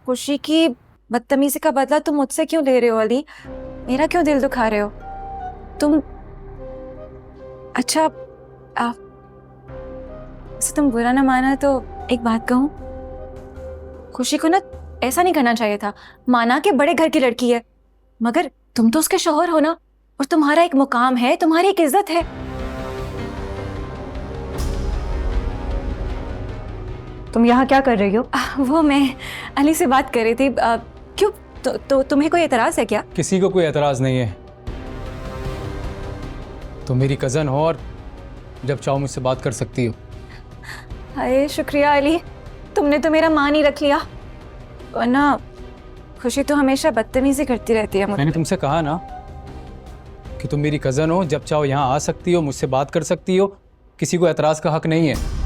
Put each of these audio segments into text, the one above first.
खुशी की बदतमीजी का बदला तुम मुझसे क्यों ले रहे हो अली? मेरा क्यों दिल दुखा रहे हो तुम? अच्छा वैसे तुम बुरा ना माना तो एक बात कहूं, खुशी को ना ऐसा नहीं करना चाहिए था। माना कि बड़े घर की लड़की है, मगर तुम तो उसके शौहर हो ना, और तुम्हारा एक मुकाम है, तुम्हारी एक इज्जत है। तुम यहाँ क्या कर रही हो? वो मैं अली से बात कर रही थी। क्यों तुम्हें कोई एतराज है क्या? किसी को कोई एतराज नहीं है। तुम मेरी कजन हो और जब चाहो मुझसे बात कर सकती हो। अरे शुक्रिया अली, तुमने तो मेरा मान ही रख लिया, वरना खुशी तो हमेशा बदतमीजी करती रहती है मुझे। मैंने तुमसे कहा ना कि तुम मेरी कजन हो, जब चाहो यहाँ आ सकती हो, मुझसे बात कर सकती हो, किसी को एतराज का हक नहीं है।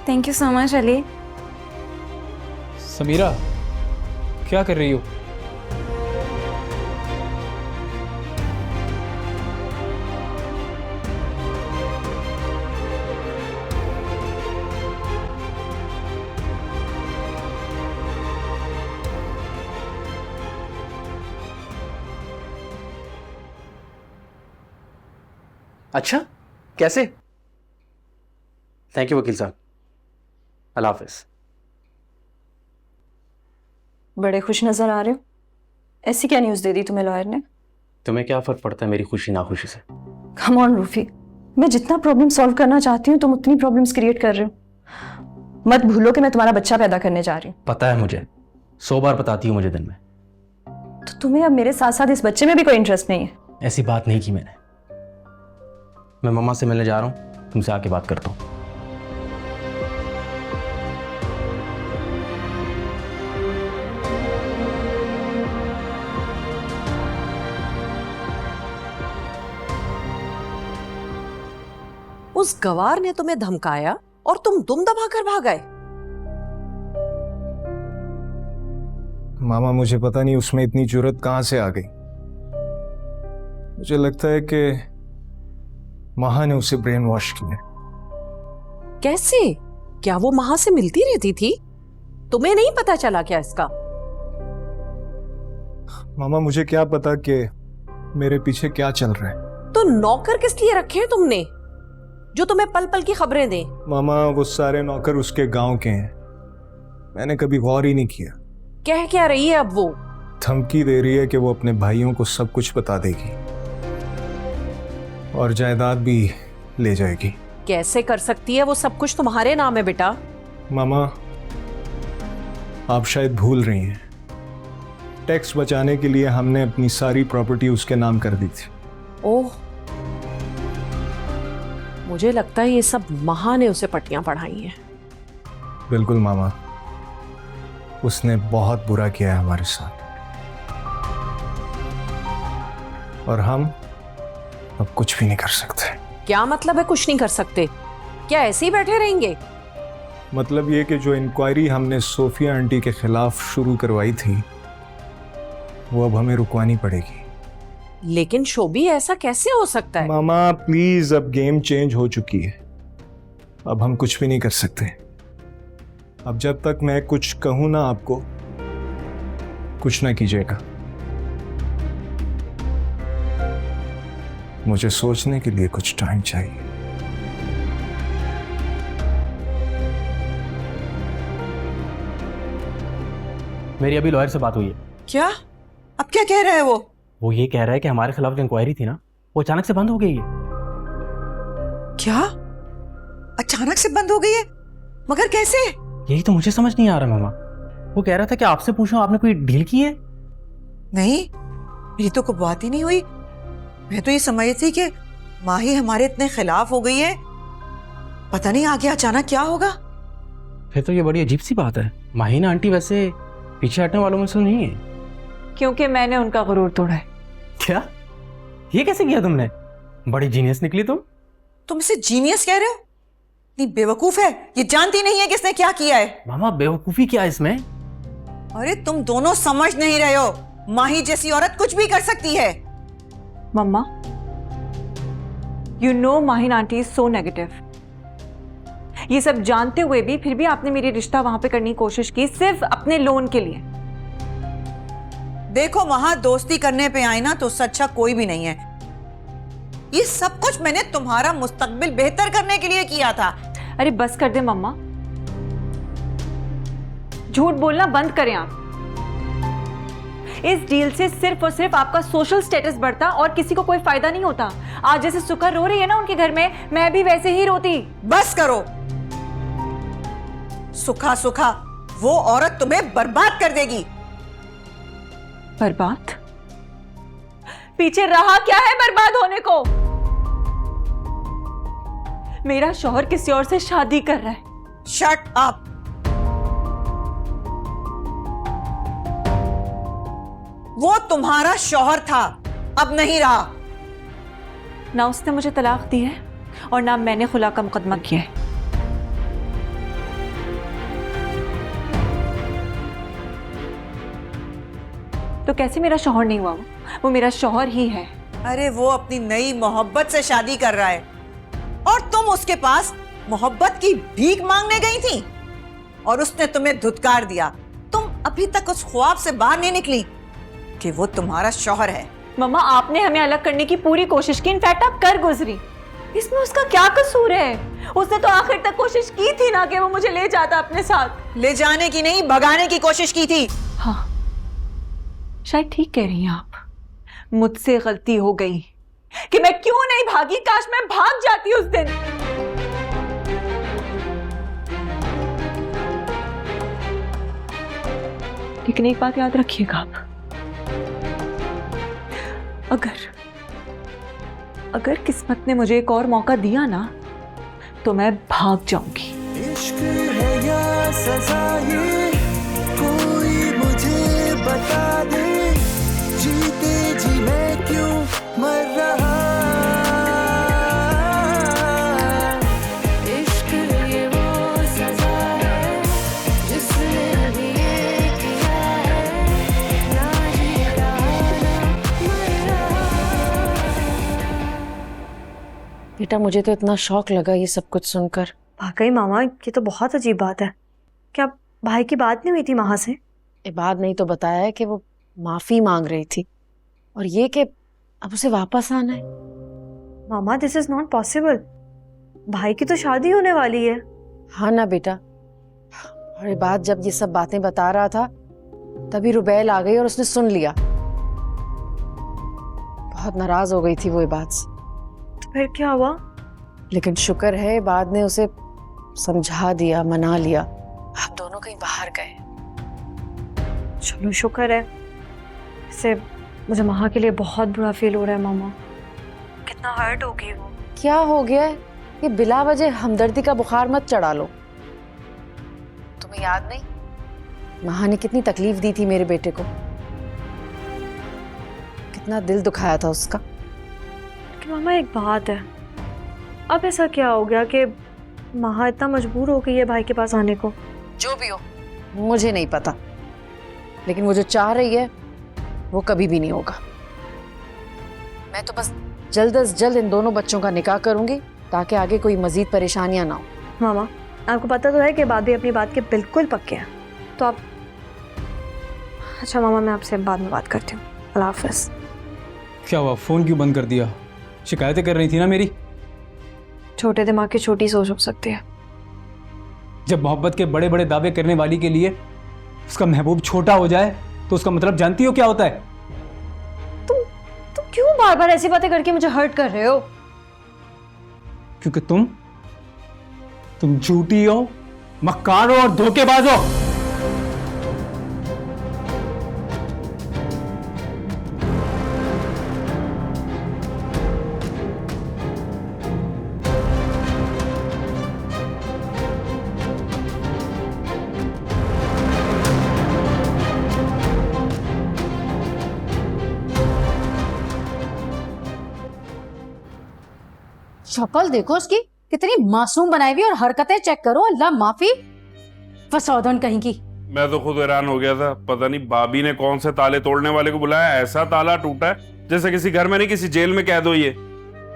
Thank you so much Ali. Sameera, क्या कर रही हो? अच्छा, कैसे? थैंक यू वकील साहब, अल्लाह हाफिज। बड़े खुश नजर आ रहे हो। ऐसी क्या न्यूज़ दे दी तुम्हें लॉयर ने? तुम्हें क्या फर्क पड़ता है मेरी खुशी नाखुशी से? कम ऑन रूफी, मैं जितना प्रॉब्लम सॉल्व करना चाहती हूँ तुम उतनी प्रॉब्लम्स क्रिएट कर रहे हो। मत भूलो कि मैं तुम्हारा बच्चा पैदा करने जा रही हूँ। पता है मुझे, 100 बार बताती हूँ मुझे दिन में। तो तुम्हें अब मेरे साथ साथ इस बच्चे में भी कोई इंटरेस्ट नहीं है? ऐसी बात नहीं की मैंने। मैं मम्मा से मिलने जा रहा हूँ, तुमसे आके बात करता हूँ। उस गवार ने तुम्हें धमकाया और तुम दुम दबाकर भाग गए। मामा, मुझे पता नहीं उसमें इतनी जुर्रत कहां से आ गई। मुझे लगता है कि महा ने उसे ब्रेन वॉश किया। कैसे? क्या वो महा से मिलती रहती थी? तुम्हें नहीं पता चला क्या इसका? मामा, मुझे क्या पता कि मेरे पीछे क्या चल रहा है। तो नौकर किस लिए रखे हैं तुमने जो तुम्हें पल पल की खबरें दें? मामा, वो सारे नौकर उसके गांव के हैं। मैंने कभी गौर ही नहीं किया। कह क्या रही है अब वो? धमकी दे रही है कि वो अपने भाइयों को सब कुछ बता देगी और जायदाद भी ले जाएगी। कैसे कर सकती है? वो सब कुछ तुम्हारे नाम है बेटा। मामा, आप शायद भूल रही हैं, टैक्स बचाने के लिए हमने अपनी सारी प्रॉपर्टी उसके नाम कर दी थी। ओह, मुझे लगता है ये सब महा ने उसे पट्टियां पढ़ाई हैं। बिल्कुल मामा, उसने बहुत बुरा किया है हमारे साथ, और हम अब कुछ भी नहीं कर सकते। क्या मतलब है कुछ नहीं कर सकते? क्या ऐसे ही बैठे रहेंगे? मतलब ये कि जो इंक्वायरी हमने सोफिया आंटी के खिलाफ शुरू करवाई थी वो अब हमें रुकवानी पड़ेगी। लेकिन शोभी, ऐसा कैसे हो सकता है? मामा प्लीज, अब गेम चेंज हो चुकी है, अब हम कुछ भी नहीं कर सकते। अब जब तक मैं कुछ कहूं ना आपको, कुछ ना कीजिएगा। मुझे सोचने के लिए कुछ टाइम चाहिए। मेरी अभी लॉयर से बात हुई है। क्या? अब क्या कह रहा है वो? वो ये कह रहा है कि हमारे खिलाफ जो इंक्वायरी थी ना, वो अचानक से बंद हो गई है। क्या? अचानक से बंद हो गई है? मगर कैसे? यही तो मुझे समझ नहीं आ रहा मामा। वो कह रहा था कि आपसे पूछूं आपने कोई डील की है? नहीं, मेरी तो कोई बात ही नहीं हुई। मैं तो ये समझती थी कि माही हमारे इतने खिलाफ हो गई है, पता नहीं आगे अचानक क्या होगा। फिर तो ये बड़ी अजीब सी बात है। माहीना आंटी वैसे पीछे हटने वालों में से नहीं है। क्योंकि मैंने उनका गुरूर तोड़ा है। क्या? ये कैसे किया तुमने? बड़ी जीनियस निकली तुम। तुम इसे जीनियस कह रहे हो? इतनी बेवकूफ है, ये जानती नहीं है कि इसने क्या किया है। मामा, बेवकूफी क्या है इसमें? अरे तुम दोनों समझ नहीं रहे हो, माही जैसी औरत कुछ भी कर सकती है। Mamma, you know Mahin aunty is so negative. ये सब जानते हुए भी फिर भी आपने मेरी रिश्ता वहां पे करने की कोशिश की सिर्फ अपने लोन के लिए। देखो वहां दोस्ती करने पे आए ना तो उससे अच्छा कोई भी नहीं है। ये सब कुछ मैंने तुम्हारा मुस्तकबिल बेहतर करने के लिए किया था। अरे बस कर दे मम्मा, झूठ बोलना बंद करें आप। इस डील से सिर्फ और सिर्फ आपका सोशल स्टेटस बढ़ता और किसी को कोई फायदा नहीं होता। आज जैसे सुखा रो रही है ना उनके घर में, मैं भी वैसे ही रोती। बस करो। सुखा सुखा वो औरत तुम्हें बर्बाद कर देगी। बर्बाद? पीछे रहा क्या है बर्बाद होने को? मेरा शौहर किसी और से शादी कर रहा है। Shut up. वो तुम्हारा शौहर था, अब नहीं रहा। ना उसने मुझे तलाक दी है और ना मैंने खुला का मुकदमा किया है। तो कैसे मेरा शौहर नहीं हुआ? वो मेरा शौहर ही है। अरे वो अपनी नई मोहब्बत से शादी कर रहा है और तुम उसके पास मोहब्बत की भीख मांगने गई थी और उसने तुम्हें धुतकार दिया। तुम अभी तक उस ख्वाब से बाहर नहीं निकली कि वो तुम्हारा शौहर है। मम्मा आपने हमें अलग करने की पूरी कोशिश की, इनफैक्ट आप कर गुजरी। इसमें उसका क्या कसूर है? उसने तो आखिर तक कोशिश की थी ना कि वो मुझे ले जाता अपने साथ। ले जाने की नहीं, भगाने की कोशिश की थी। हाँ शायद ठीक कह रही हैं आप। मुझसे गलती हो गई कि मैं क्यों नहीं भागी। काश मैं भाग जाती उस दिन। लेकिन एक बात याद रखिएगा आप, अगर किस्मत ने मुझे एक और मौका दिया ना तो मैं भाग जाऊंगी। इश्क है या सजा ये कोई मुझे बता दे, जीते जी मैं क्यों मर रहा। इश्क ये वो सजा है जिसने अभी ये किया है, ना जी रहा ना मर रहा। बेटा मुझे तो इतना शौक लगा ये सब कुछ सुनकर। वाकई मामा ये तो बहुत अजीब बात है। क्या भाई की बात नहीं हुई थी माँ से? ये बात नहीं तो बताया है कि वो माफी मांग रही थी और ये कि अब उसे वापस आना है। मामा दिस इज नॉट पॉसिबल। भाई की तो शादी होने वाली है। हाँ ना बेटा, और ये बात जब ये सब बातें बता रहा था तभी रुबैल आ गई और उसने सुन लिया। बहुत नाराज हो गई थी वो ये बात से। तो फिर क्या हुआ? लेकिन शुक्र है बाद ने उसे समझा दिया, मना लिया। आप दोनों कहीं बाहर गए। चलो शुक्र है। इससे मुझे माँ के लिए बहुत बुरा फील हो रहा है मामा। कितना हर्ट होगी वो। क्या हो गया है? ये बिला वजह हमदर्दी का बुखार मत चढ़ा लो। तुम्हें याद नहीं माँ ने कितनी तकलीफ दी थी मेरे बेटे को, कितना दिल दुखाया था उसका। लेकिन मामा एक बात है, अब ऐसा क्या हो गया कि माँ इतना मजबूर हो गई है भाई के पास आने को? जो भी हो मुझे नहीं पता, लेकिन वो जो चाह रही है वो कभी भी नहीं होगा। मैं तो बस जल्द अज जल्द इन दोनों बच्चों का निकाह करूंगी ताकि आगे कोई मजीद परेशानियां ना हो। मामा आपको पता तो है कि बाबी अपनी बात के बिल्कुल पक्के हैं, तो आप। अच्छा मामा मैं आपसे बाद में बात करती हूँ। अल्लाह हाफ़िज़। क्या हुआ, फोन क्यों बंद कर दिया? शिकायतें कर रही थी ना मेरी। छोटे दिमाग की छोटी सोच हो सकती है। जब मोहब्बत के बड़े बड़े दावे करने वाली के लिए उसका महबूब छोटा हो जाए तो उसका मतलब जानती हो क्या होता है? तुम क्यों बार बार ऐसी बातें करके मुझे हर्ट कर रहे हो? क्योंकि तुम झूठी हो, मक्कार हो और धोखेबाज हो। शक्ल देखो उसकी, कितनी मासूम बनाई हुई, और हरकतें चेक करो। अल्लाह माफी, फसौदन कहीं की। मैं तो खुद हैरान हो गया था, पता नहीं भाभी ने कौन से ताले तोड़ने वाले को बुलाया, ऐसा ताला टूटा है जैसे किसी घर में नहीं किसी जेल में कैद हुई है।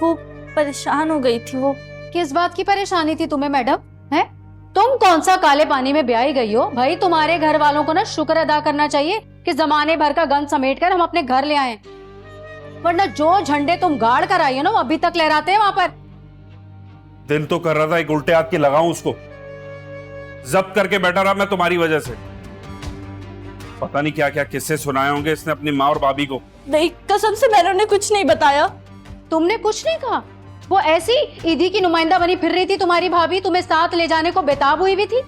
वो परेशान हो गई थी वो। किस बात की परेशानी थी तुम्हें मैडम? है तुम कौन सा काले पानी में ब्याही गई हो? भाई तुम्हारे घर वालों को ना शुक्र अदा करना चाहिए कि जमाने भर का गंद समेट कर हम अपने घर ले आए, वरना जो झंडे तुम गाड़ कर आई हो ना वो अभी तक लहराते हैं वहां पर। दिल तो कर रहा था एक उल्टे हाथ की लगाऊं उसको, जब्त करके बैठा रहा मैं तुम्हारी वजह से। पता नहीं क्या क्या किस्से सुनाए होंगे इसने अपनी माँ और भाभी को। नहीं, कसम से मैंने उन्हें कुछ नहीं बताया। तुमने कुछ नहीं कहा? वो ऐसी ईदी की नुमाइंदा बनी फिर रही थी तुम्हारी भाभी, तुम्हें साथ ले जाने को बेताब हुई भी थी।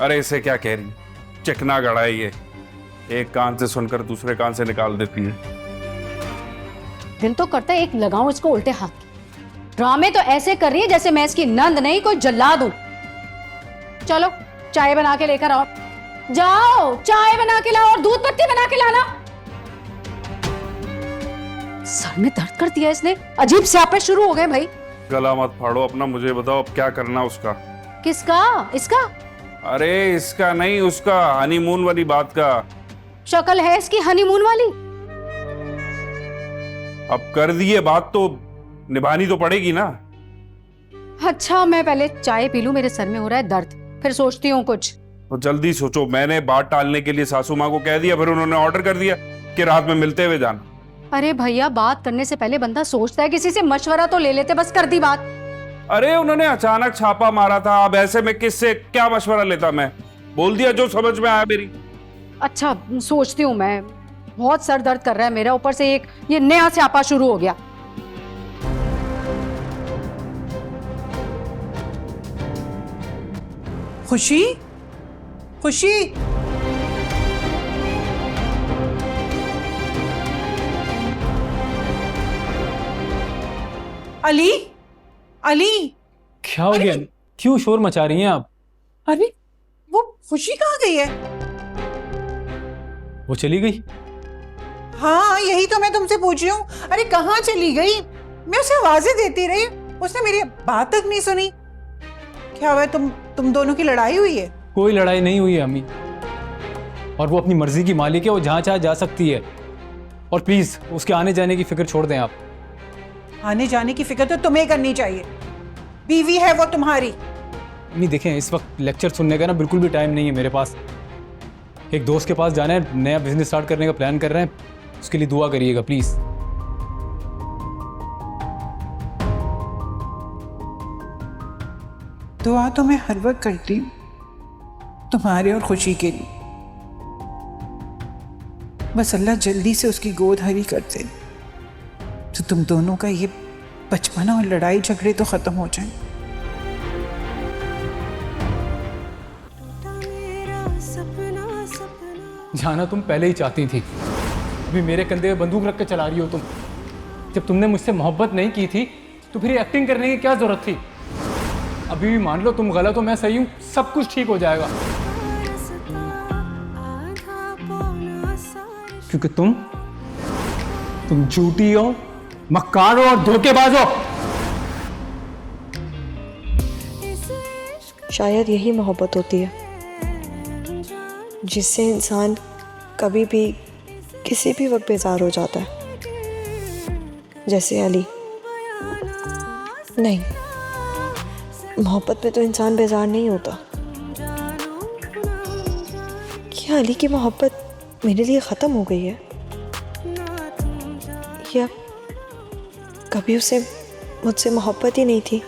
अरे इसे क्या कह रही, चिकना गड़ा है ये, एक कान से सुनकर दूसरे कान से निकाल देती है। दिल तो करता है एक लगाऊं इसको उल्टे हाथ की। ड्रामे तो ऐसे कर रही है जैसे मैं इसकी नंद नहीं कोई जल्लाद हूं। चलो चाय बना के लेकर आओ, जाओ चाय बना के लाओ और दूध पत्ती बना के लाना। सर में दर्द कर दिया इसने, अजीब स्यापे शुरू हो गए भाई। गला मत फाड़ो अपना, मुझे बताओ अब क्या करना उसका। किसका? इसका? अरे इसका नहीं, उसका हनीमून वाली बात का। शक्ल है इसकी हनीमून वाली। अब कर दिए बात तो निभानी तो पड़ेगी ना। अच्छा मैं पहले चाय पी लूं, मेरे सर में हो रहा है दर्द, फिर सोचती हूँ कुछ। तो जल्दी सोचो, मैंने बात टालने के लिए सासू माँ को कह दिया, फिर उन्होंने ऑर्डर कर दिया कि रात में मिलते हुए जाना। अरे भैया बात करने से पहले बंदा सोचता है, किसी से मशवरा तो ले लेते, बस कर दी बात। अरे उन्होंने अचानक छापा मारा था, अब ऐसे में किससे क्या मशवरा लेता मैं, बोल दिया जो समझ में आया मेरी। अच्छा सोचती हूँ मैं, बहुत सर दर्द कर रहा है मेरा, ऊपर से एक ये नया स्यापा शुरू हो गया। खुशी, खुशी, अली, अली, क्या हो गया? क्यों शोर मचा रही हैं आप? अरे वो खुशी कहाँ गई है? वो चली गई। हाँ यही तो मैं तुमसे पूछ रही हूँ। अरे कहाँ चली गई? मैं उसे आवाजें देती रही, उसने मेरी बात तक नहीं सुनी। क्या हुआ है? तुम दोनों की लड़ाई हुई है? कोई लड़ाई नहीं हुई है अम्मी, और वो अपनी मर्जी की मालिक है, वो जहाँ चाहे जा सकती है। और प्लीज उसके आने जाने की फिक्र छोड़ दें आप। आने जाने की फिक्र तो तुम्हें करनी चाहिए, बीवी है वो तुम्हारी। अम्मी देखें, इस वक्त लेक्चर सुनने का ना बिल्कुल भी टाइम नहीं है मेरे पास। एक दोस्त के पास जाना है, नया बिजनेस स्टार्ट करने का प्लान कर रहे हैं, उसके लिए दुआ करिएगा प्लीज। दुआ तो मैं हर वक्त करती हूँ तुम्हारे और खुशी के लिए, बस अल्लाह जल्दी से उसकी गोद हरी कर दे तो तुम दोनों का ये बचपना और लड़ाई झगड़े तो खत्म हो जाए। जाना तुम पहले ही चाहती थी, अभी मेरे कंधे पे बंदूक रख के चला रही हो तुम। जब तुमने मुझसे मोहब्बत नहीं की थी तो फिर एक्टिंग करने की क्या जरूरत थी? अभी भी मान लो तुम गलत हो, मैं सही हूँ, सब कुछ ठीक हो जाएगा। क्योंकि तुम झूठी हो, मक्कार हो और धोखेबाज हो। शायद यही मोहब्बत होती है जिससे इंसान कभी भी किसी भी वक्त बेजार हो जाता है, जैसे अली। नहीं, मोहब्बत में तो इंसान बेजार नहीं होता। क्या अली की मोहब्बत मेरे लिए ख़त्म हो गई है, या कभी उसे मुझसे मोहब्बत ही नहीं थी?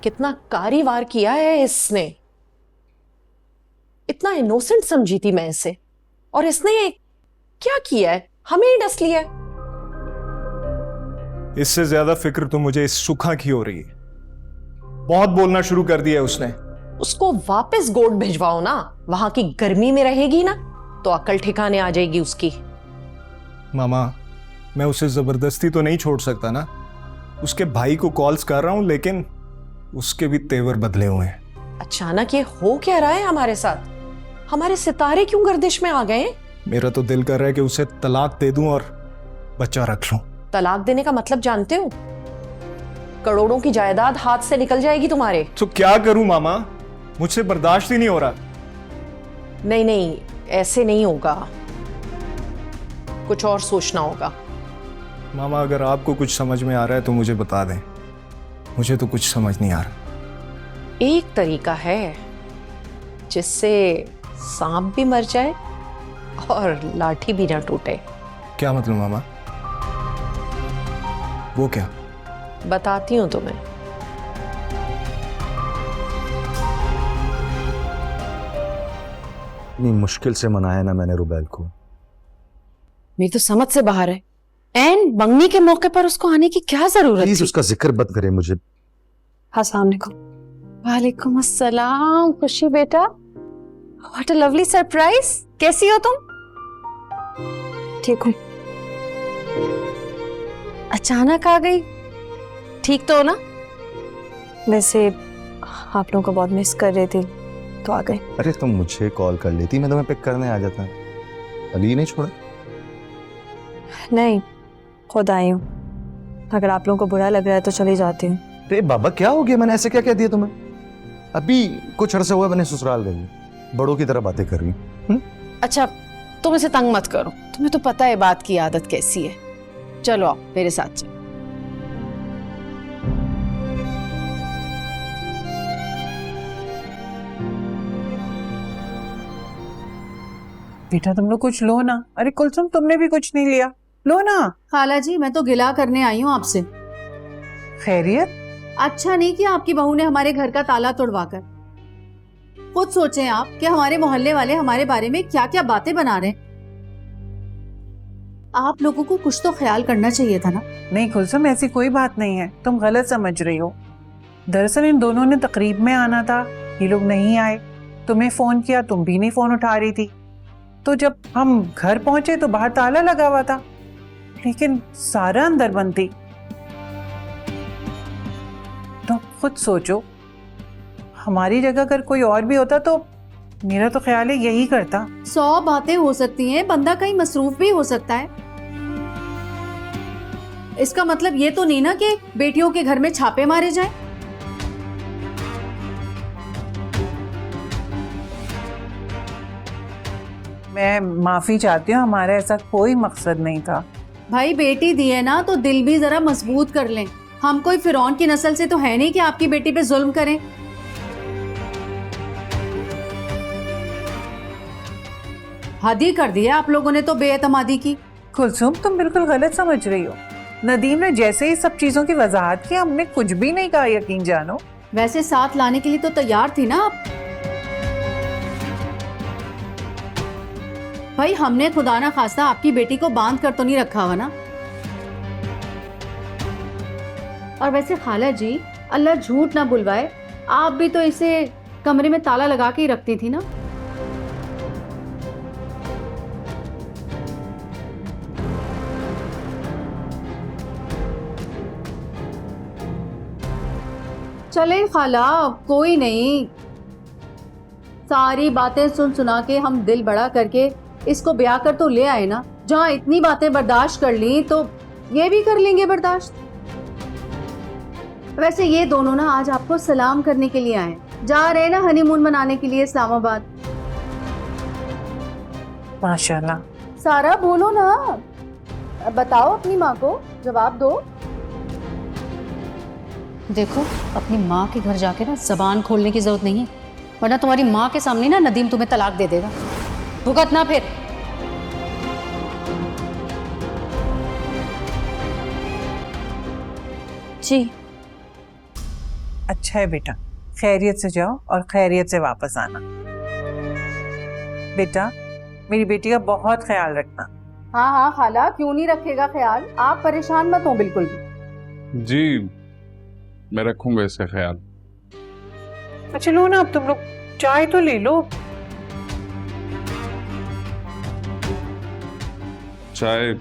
कितना कारीवार किया है इसने, इतना इनोसेंट समझी थी मैं इसे, और इसने क्या किया है, हमें ही डस लिया है। इससे ज्यादा फिक्र तो मुझे इस सुखा की हो रही है। बहुत बोलना शुरू कर दिया है उसने। उसको वापस गोद भिजवाओ ना, वहां की गर्मी में रहेगी ना तो अकल ठिकाने आ जाएगी उसकी। मामा, मैं उसे जबरदस्ती तो नहीं छोड़ सकता ना। उसके भाई को कॉल्स कर रहा हूं, लेकिन उसके भी तेवर बदले हुए हैं। अचानक ये हो क्या रहा है हमारे साथ? हमारे सितारे क्यों गर्दिश में आ गए? मेरा तो दिल कर रहा है कि उसे तलाक दे दूं और बच्चा रख लूं। तलाक देने का मतलब जानते हो? करोड़ों की जायदाद हाथ से निकल जाएगी तुम्हारे। तो क्या करूं मामा, मुझसे बर्दाश्त ही नहीं हो रहा। नहीं, ऐसे नहीं होगा, कुछ और सोचना होगा। मामा अगर आपको कुछ समझ में आ रहा है तो मुझे बता दें, मुझे तो कुछ समझ नहीं आ रहा। एक तरीका है जिससे सांप भी मर जाए और लाठी भी ना टूटे। क्या मतलब मामा? वो क्या? बताती हूँ तुम्हें। इतनी मुश्किल से मनाया ना मैंने रुबैल को। मेरी तो समझ से बाहर है। एंड मंगनी के मौके पर उसको आने की क्या जरूरत प्लीज थी? उसका जिक्र मत करे मुझे। अस्सलाम वालेकुम। वालेकुम अस्सलाम। खुशी बेटा, व्हाट अ लवली सरप्राइज। कैसी हो तुम? ठीक हूँ। अचानक आ गई। ठीक तो हो ना? वैसे आप लोगों को बहुत मिस कर रही थी तो आ गए। अरे तुम मुझे कॉल कर लेती, मैं तुम्हें पिक करने आ जाता। अली नहीं छोड़ा? नहीं, खुद आई हूँ। अगर आप लोगों को बुरा लग रहा है तो चली जाती हूँ। अरे बाबा क्या हो गया? मैंने ऐसे क्या कह दिया तुम्हें? अभी कुछ अरसा हुआ मैंने ससुराल गई, बड़ों की तरह बातें कर रही हूँ। अच्छा, तुम इसे तंग मत करो। तुम्हें तो पता है बात की आदत कैसी है। चलो आओ मेरे साथ चलो। बेटा तुम लोग कुछ लो ना। अरे कुलसुम तुमने भी कुछ नहीं लिया, लो ना। खाला जी, मैं तो गिला करने आई हूँ आपसे। खैरियत? अच्छा नहीं किया आपकी बहू ने हमारे घर का ताला तोड़वाकर। खुद सोचें आप कि हमारे मोहल्ले वाले हमारे बारे में क्या क्या बातें बना रहे हैं। आप लोगों को कुछ तो ख्याल करना चाहिए था ना। नहीं कुलसुम, ऐसी कोई बात नहीं है, तुम गलत समझ रही हो। दरअसल इन दोनों ने तकरीब में आना था, ये लोग नहीं आए। तुम्हें फोन किया, तुम भी नहीं फोन उठा रही थी। तो जब हम घर पहुंचे तो बाहर ताला लगा हुआ था, लेकिन सारा अंदर बंद थी। तो खुद सोचो, हमारी जगह अगर कोई और भी होता तो मेरा तो ख्याल है यही करता। 100 बातें हो सकती हैं, बंदा कहीं मसरूफ भी हो सकता है। इसका मतलब ये तो नहीं ना कि बेटियों के घर में छापे मारे जाएं। मैं माफी चाहती हूँ, हमारा ऐसा कोई मकसद नहीं था। भाई बेटी दी है ना तो दिल भी जरा मजबूत कर लें। हम कोई फिरौन की नस्ल से तो है नहीं कि आपकी बेटी पे जुल्म करें। हद ही कर दिया आप लोगों ने तो बेएतमादी की। कुलसुम तुम बिल्कुल गलत समझ रही हो। नदीम ने जैसे ही सब चीजों की वजाहत की, हमने कुछ भी नहीं कहा, यकीन जानो। वैसे साथ लाने के लिए तो तैयार थी ना आप। भाई हमने खुदा ना खास्ता आपकी बेटी को बांध कर तो नहीं रखा हुआ ना। और वैसे खाला जी, अल्लाह झूठ ना बुलवाए, आप भी तो इसे कमरे में ताला लगा के ही रखती थी ना। चले खाला, कोई नहीं। सारी बातें सुन सुना के हम दिल बड़ा करके इसको ब्याह कर तो ले आए ना। जहाँ इतनी बातें बर्दाश्त कर ली तो ये भी कर लेंगे बर्दाश्त। वैसे ये दोनों ना आज आपको सलाम करने के लिए आए, जा रहे हैं ना हनीमून मनाने के लिए इस्लामाबाद। माशाल्लाह। सारा बोलो ना, बताओ अपनी माँ को, जवाब दो। देखो अपनी माँ के घर जाके ना जबान खोलने की जरूरत नहीं है, वरना तुम्हारी माँ के सामने ना नदीम तुम्हें तलाक दे देगा। भुगतना फिर। जी अच्छा है बेटा, खैरियत से जाओ और खैरियत से वापस आना। बेटा मेरी बेटी का बहुत ख्याल रखना। हाँ हाँ खाला, क्यों नहीं रखेगा ख्याल, आप परेशान मत हो बिल्कुल भी। जी मैं रखूंगा इसका ख्याल। अच्छा लो ना, अब तुम लोग चाय तो ले लो। चाय?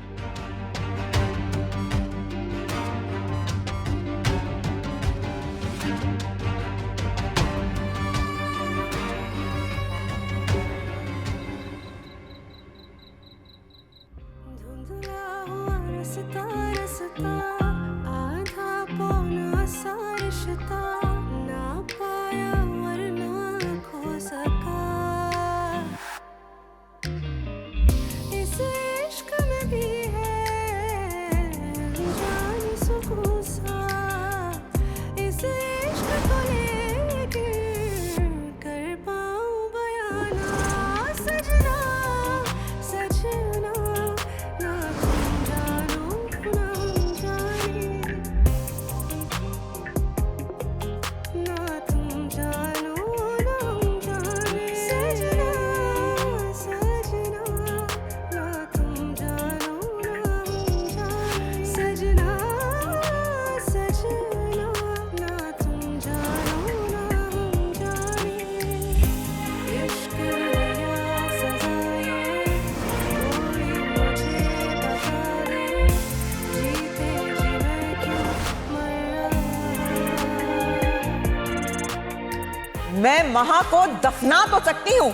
महा को दफना तो सकती हूँ,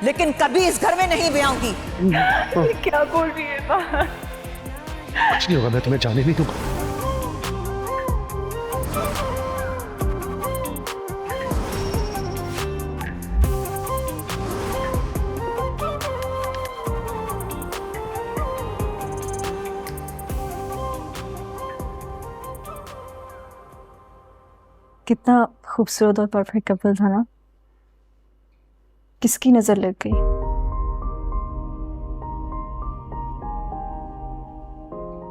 लेकिन कभी इस घर में नहीं ब्याऊंगी। क्या बोल रही है माँ? कुछ नहीं होगा, मैं तुम्हें जाने नहीं दूंगा। कितना खूबसूरत और परफेक्ट कपल था ना। किसकी नजर लग गई?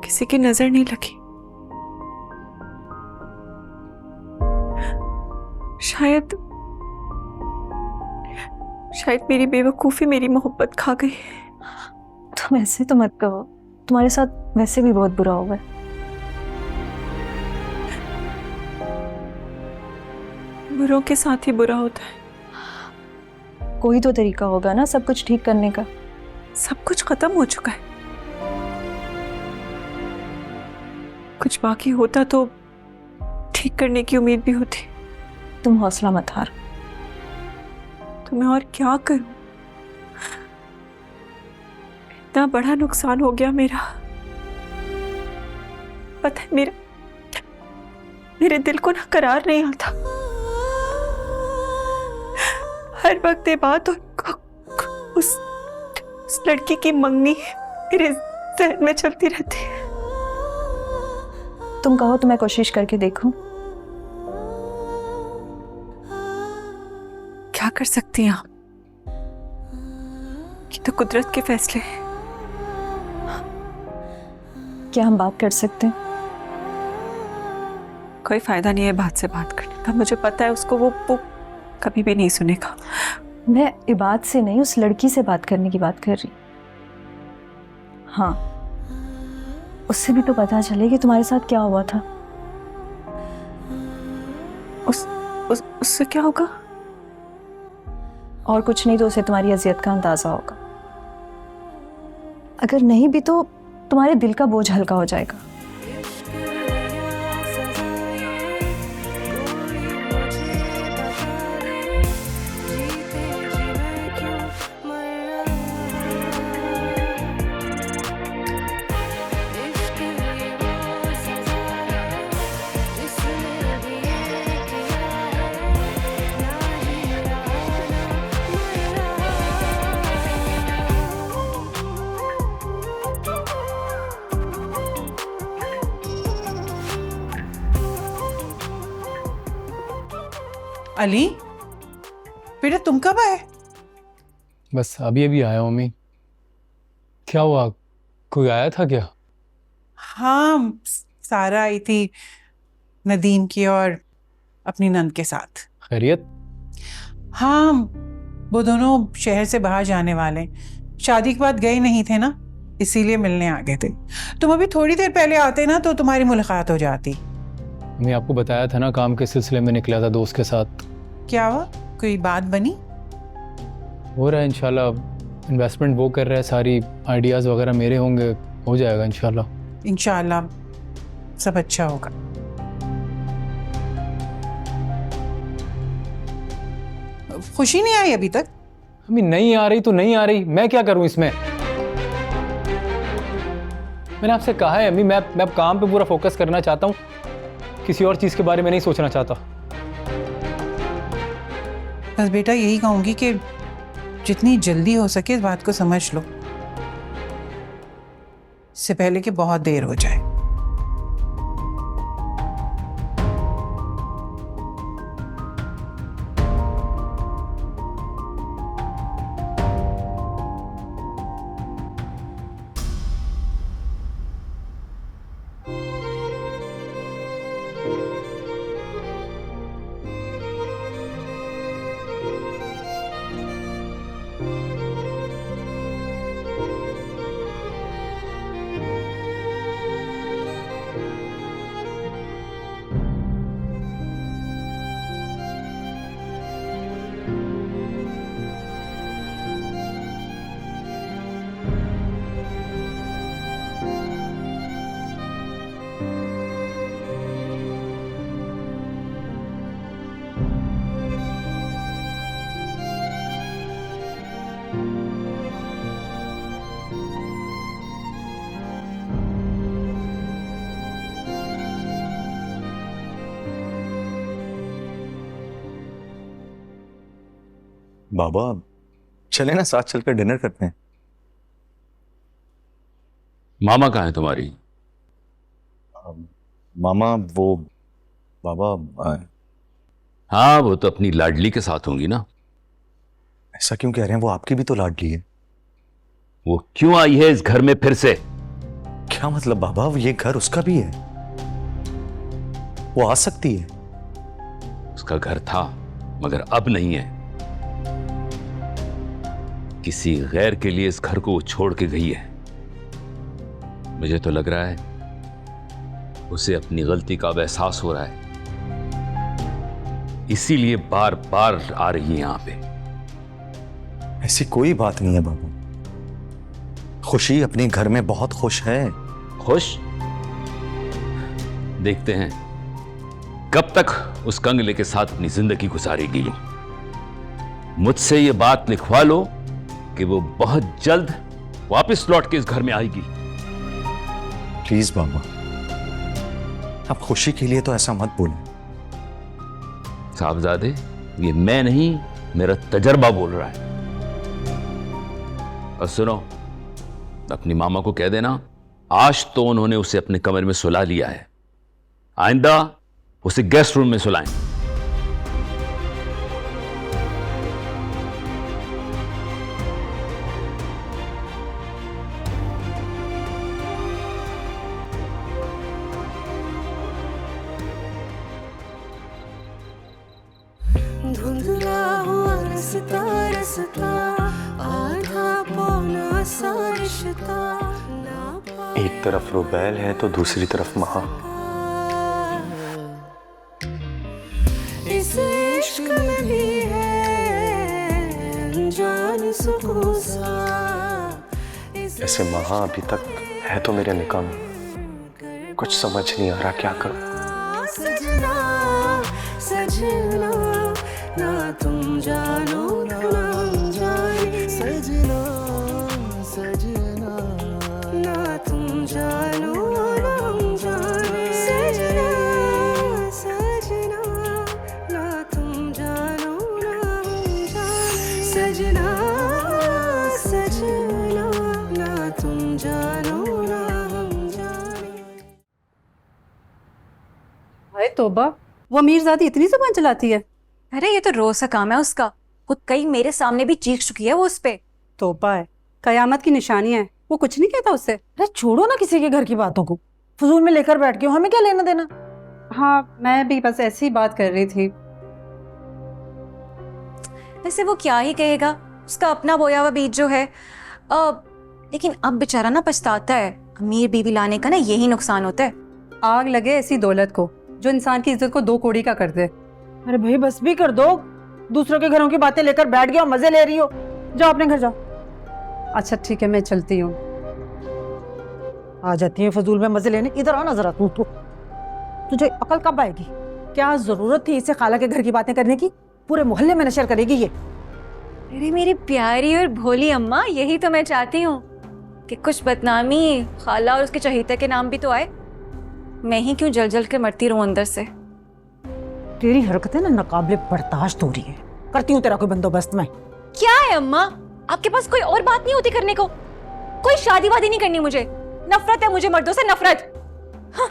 किसी की नजर नहीं लगी। शायद मेरी बेवकूफी मेरी मोहब्बत खा गई। तुम ऐसे तो मत कहो, तुम्हारे साथ वैसे भी बहुत बुरा हुआ है। बुरों के साथ ही बुरा होता है। कोई तो तरीका होगा ना सब कुछ ठीक करने का। सब कुछ खत्म हो चुका है। कुछ बाकी होता तो ठीक करने की उम्मीद भी होती। तुम हौसला मत हार। तो मैं और क्या करूं? इतना बड़ा नुकसान हो गया मेरा। पता है मेरे दिल को ना करार नहीं आता। हर वक्त ये बात और उस लड़की की मंगनी मेरे जहन में चलती रहती है। तुम कहो तो मैं कोशिश करके देखूं। क्या कर सकती हैं आप? ये तो कुदरत के फैसले हैं। क्या हम बात कर सकते हैं? कोई फायदा नहीं है बात से बात करने का। मुझे पता है उसको वो कभी भी नहीं सुनेगा। मैं इबाद से नहीं, उस लड़की से बात करने की बात कर रही। हाँ, उससे भी तो पता चले कि तुम्हारे साथ क्या हुआ था। उससे क्या होगा? और कुछ नहीं तो उसे तुम्हारी अजियत का अंदाजा होगा। अगर नहीं भी तो तुम्हारे दिल का बोझ हल्का हो जाएगा। अली, बेटा तुम कब आए? बस अभी अभी आया हूँ मम्मी। क्या हुआ, कोई आया था क्या? हाँ, सारा आई थी नदीम की और अपनी नंद के साथ। खैरियत? हाँ, वो दोनों शहर से बाहर जाने वाले, शादी के बाद गए नहीं थे ना, इसीलिए मिलने आ गए थे। तुम अभी थोड़ी देर पहले आते ना तो तुम्हारी मुलाकात हो जाती। मैं आपको बताया था ना, काम के सिलसिले में निकला था दोस्त के साथ। क्या हुआ, कोई बात बनी? हो रहा है इंशाल्लाह। इन्वेस्टमेंट वो कर रहा है, सारी आइडियाज़ वगैरह मेरे होंगे, हो जाएगा इंशाल्लाह। इंशाल्लाह सब अच्छा होगा। खुशी नहीं आई अभी तक? अभी नहीं आ रही तो नहीं आ रही, मैं क्या करूं इसमें? मैंने आपसे कहा है अम्मी, मैं अब काम पे पूरा फोकस करना चाहता हूं, किसी और चीज़ के बारे में नहीं सोचना चाहता। बस बेटा यही कहूंगी कि जितनी जल्दी हो सके इस बात को समझ लो, इससे पहले कि बहुत देर हो जाए। बाबा चले ना, साथ चलकर डिनर करते हैं। मामा कहाँ है तुम्हारी? मामा वो बाबा हाँ, वो तो अपनी लाडली के साथ होंगी ना। ऐसा क्यों कह रहे हैं? वो आपकी भी तो लाडली है। वो क्यों आई है इस घर में फिर से? क्या मतलब बाबा? ये घर उसका भी है, वो आ सकती है। उसका घर था मगर अब नहीं है। किसी गैर के लिए इस घर को वो छोड़ के गई है। मुझे तो लग रहा है उसे अपनी गलती का अब एहसास हो रहा है, इसीलिए बार बार आ रही है यहां पे। ऐसी कोई बात नहीं है बाबू। खुशी अपने घर में बहुत खुश है। खुश? देखते हैं कब तक उस कंगले के साथ अपनी जिंदगी गुजारेगी। मुझसे ये बात लिखवा लो कि वो बहुत जल्द वापस लौट के इस घर में आएगी। प्लीज बाबा, अब खुशी के लिए तो ऐसा मत बोलो। साहबजादे, ये मैं नहीं, मेरा तजर्बा बोल रहा है। और सुनो, अपनी मामा को कह देना आज तो उन्होंने उसे अपने कमरे में सुला लिया है, आइंदा उसे गेस्ट रूम में सुलाएं। धुंधला हुआ रास्ता रास्ता, आधा पौना सा रिश्ता, ना एक तरफ रुबैल है तो दूसरी तरफ महा। इस इश्क में भी है अनजान सुकून सा। ऐसे महा अभी तक है तो मेरे निकाह में, कुछ समझ नहीं आ रहा क्या करूं। सजना सजना, ना तुम जानो ना हम जाने। सजना सजना, ना तुम जानो ना हम जाने। सजना सजना, ना तुम जानो ना हम जाने। सजना सजना, ना तुम जानो ना हम जाने। हाय तोबा, वो अमीरजादी इतनी जुबान चलाती है। अरे ये तो रोज का काम है उसका। खुद कई मेरे सामने भी चीख चुकी है वो उस पे। तोबा है, कयामत की निशानी है। वो कुछ नहीं कहता उससे। अरे छोड़ो ना किसी के घर की बातों को, फजूल में लेकर बैठ के हो, हमें क्या लेना देना। हाँ, मैं भी बस ऐसी ही बात कर रही थी। वैसे वो क्या ही कहेगा, उसका अपना बोया हुआ बीज जो है। लेकिन अब बेचारा ना पछताता है। अमीर बीवी लाने का ना यही नुकसान होता है। आग लगे ऐसी दौलत को जो इंसान की इज्जत को दो कौड़ी का कर दे। अरे भाई बस भी कर दो, दूसरों के घरों की बातें लेकर बैठ गए और मजे ले रही हो। जाओ अपने घर जाओ। अच्छा ठीक है, मैं चलती हूँ। आ जाती है फजूल में मजे लेने। इधर आना जरा तू तो, तुझे अकल कब आएगी? क्या जरूरत थी इसे खाला के घर की बातें करने की? पूरे मोहल्ले में नशर करेगी ये। अरे मेरी प्यारी और भोली अम्मा, यही तो मैं चाहती हूँ कि कुछ बदनामी खाला और उसके चहेते के नाम भी तो आए। मैं ही क्यों जल जल के मरती रहूं अंदर से। तेरी हरकतें ना नाकाबिले बर्दाश्त हो रही है। करती हूँ तेरा कोई बंदोबस्त मैं। क्या है अम्मा, आपके पास कोई और बात नहीं होती करने को? कोई शादी वादी नहीं करनी मुझे। नफरत है मुझे मर्दों से, नफरत। हाँ।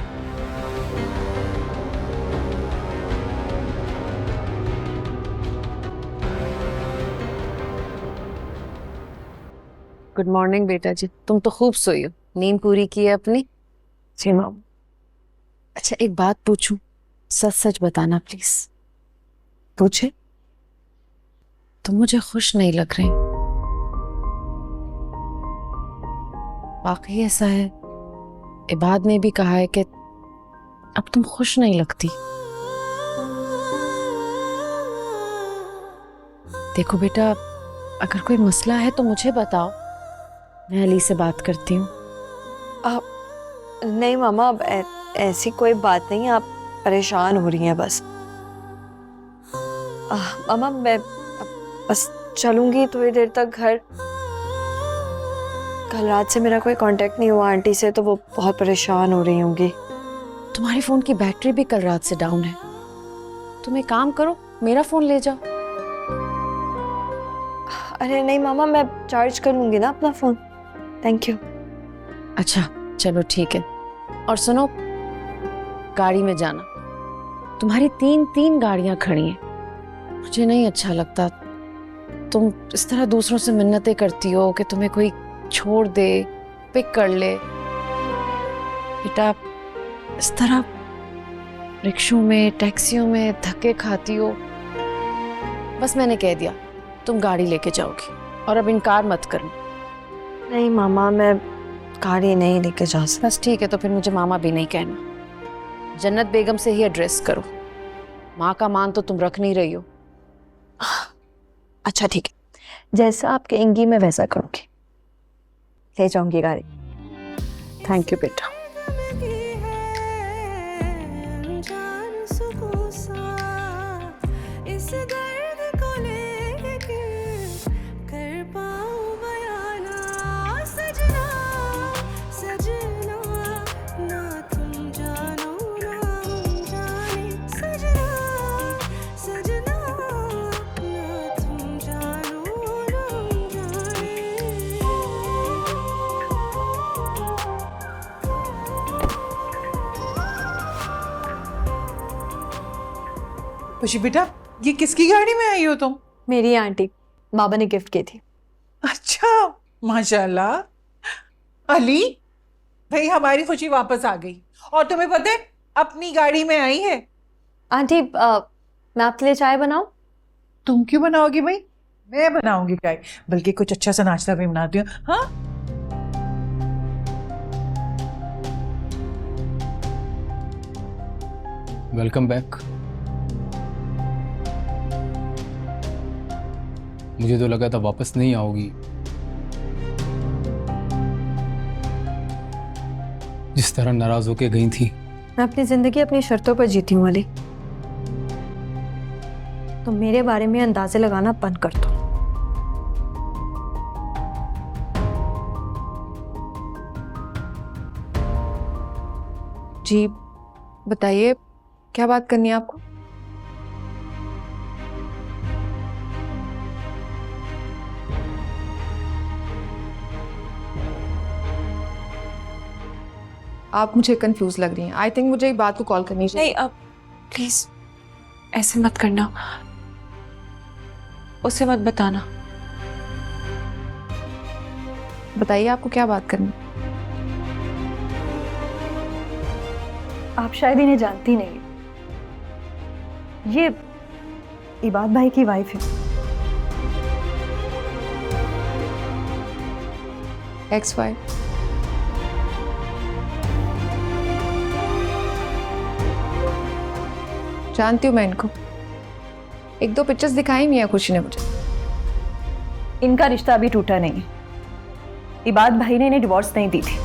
गुड मॉर्निंग बेटा जी, तुम तो खूब सोई हो, नींद पूरी की है अपनी? जी माम। अच्छा एक बात पूछूं, सच सच बताना प्लीज। पूछे। तुम मुझे खुश नहीं लग रही। वाकई ऐसा है? इबाद ने भी कहा है कि अब तुम खुश नहीं लगती। देखो बेटा, अगर कोई मसला है तो मुझे बताओ, मैं अली से बात करती हूँ। नहीं मामा, अब ऐसी कोई बात नहीं है। आप परेशान हो रही हैं बस। मामा मैं बस चलूंगी थोड़ी देर तक घर। कल रात से मेरा कोई कांटेक्ट नहीं हुआ आंटी से, तो वो बहुत परेशान हो रही होंगी। तुम्हारे फोन की बैटरी भी कल रात से डाउन है। तुम एक काम करो, मेरा फोन ले जाओ। अरे नहीं मामा, मैं चार्ज कर लूंगी ना अपना फ़ोन। Thank you. अच्छा चलो ठीक है। और सुनो, गाड़ी में जाना, तुम्हारी 3 गाड़ियां खड़ी हैं। मुझे नहीं अच्छा लगता तुम इस तरह दूसरों से मिन्नतें करती हो कि तुम्हें कोई छोड़ दे, पिक कर ले। बेटा इस तरह रिक्शों में, टैक्सियों में धक्के खाती हो। बस मैंने कह दिया तुम गाड़ी लेके जाओगी, और अब इनकार मत करना। नहीं मामा, मैं गाड़ी नहीं लेके जा सकती। बस ठीक है, तो फिर मुझे मामा भी नहीं कहना। जन्नत बेगम से ही एड्रेस करो। माँ का मान तो तुम रख नहीं रही हो। अच्छा ठीक है, जैसा आप कहेंगी मैं वैसा करूँगी। ले जाऊंगी गाड़ी। थैंक यू बेटा। इस दर्द को लेके कर पाऊं बयाना, सजना सजना ना तुम जानो ना हम जाने, सजना सजना ना तुम जानो ना हम जाने। खुशी बेटा, ये किसकी गाड़ी में आई हो तुम? मेरी आंटी, बाबा ने गिफ्ट की थी। अच्छा माशाल्लाह। अली भाई, हमारी खुशी वापस आ गई, और तुम्हें पता है अपनी गाड़ी में आई है। आंटी मैं आपके लिए चाय बनाऊं? तुम क्यों बनाओगी भाई? मैं बनाऊंगी चाय, बल्कि कुछ अच्छा सा नाश्ता भी बनाती हूँ। हाँ वेलकम बैक। मुझे तो लगा था वापस नहीं आओगी। जिस तरह नाराज होके गई थी। मैं अपनी जिंदगी अपनी शर्तों पर जीती हूँ अली, तो मेरे बारे में अंदाजे लगाना बंद कर दो। जी बताइए, क्या बात करनी है आपको? आप मुझे कंफ्यूज लग रही हैं। आई थिंक मुझे एक बात को कॉल करनी चाहिए। नहीं, अब प्लीज ऐसे मत करना, उसे मत बताना। बताइए आपको क्या बात करनी। आप शायद इन्हें जानती नहीं, ये इबाद भाई की वाइफ है। Ex wife? जानती हूँ मैं इनको, 1-2 पिक्चर्स दिखाई नहीं है खुशी ने मुझे। इनका रिश्ता अभी टूटा नहीं है। इबाद भाई ने इन्हें डिवोर्स नहीं दी थी।